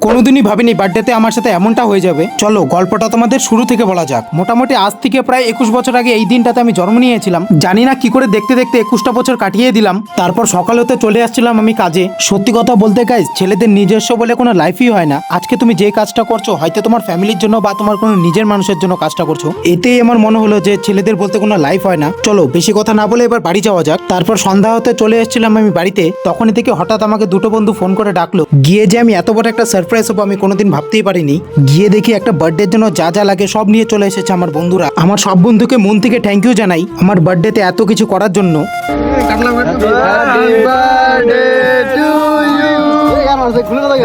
কোনোদিনই ভাবিনি বার্থডেতে আমার সাথে এমনটা হয়ে যাবে। চলো গল্পটা তোমাদের শুরু থেকে বলা যাক। মোটামুটি আজ থেকে প্রায় 21 বছর আগে এই দিনটাতে আমি জন্ম নিয়েছিলাম। জানি না কি করে দেখতে দেখতে 21টা বছর কাটিয়ে দিলাম। তারপর সকাল হতে চলে আসছিলাম আমি কাজে। সত্যি কথা বলতে গাইস, ছেলেদের নিজস্ব বলে কোনো লাইফই হয় না। আজকে তুমি যে কাজটা করছো হয়তো তোমার ফ্যামিলির জন্য বা তোমার কোনো নিজের মানুষের জন্য কাজটা করছো। এতেই আমার মনে হলো যে ছেলেদের বলতে কোনো লাইফ হয় না। চলো বেশি কথা না বলে এবার বাড়ি যাওয়া যাক। তারপর সন্ধ্যা হতে চলে এসেছিলাম আমি বাড়িতে। তখনই থেকে হঠাৎ আমাকে দুটো বন্ধু ফোন করে ডাকলো। গিয়ে যে আমি এত বড় একটা সারপ্রাইজ হবো আমি কোনোদিন ভাবতেই পারিনি। গিয়ে দেখি একটা বার্থডের জন্য যা যা লাগে সব নিয়ে চলে এসেছে আমার বন্ধুরা। আমার সব বন্ধুকে মন থেকে থ্যাংক ইউ জানাই আমার বার্থডেতে এত কিছু করার জন্য।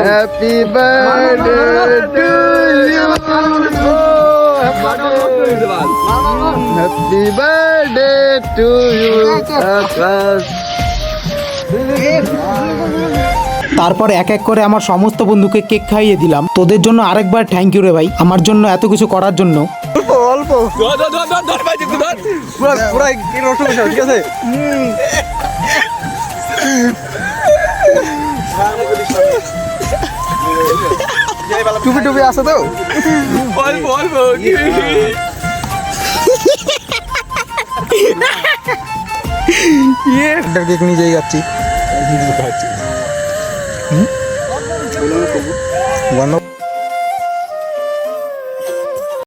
Happy birthday to you. Happy birthday to you. Akash. তারপর এক এক করে আমার সমস্ত বন্ধুকে কেক খাইয়ে দিলাম। তোদের জন্য আরেকবার থ্যাংক ইউ রে ভাই, আমার জন্য এত কিছু করার জন্য। অল্প পুরা রস ঠিক আছে। টুপি টুপি আছে তো অল্প অল্প কেক নিজেই যাচ্ছি।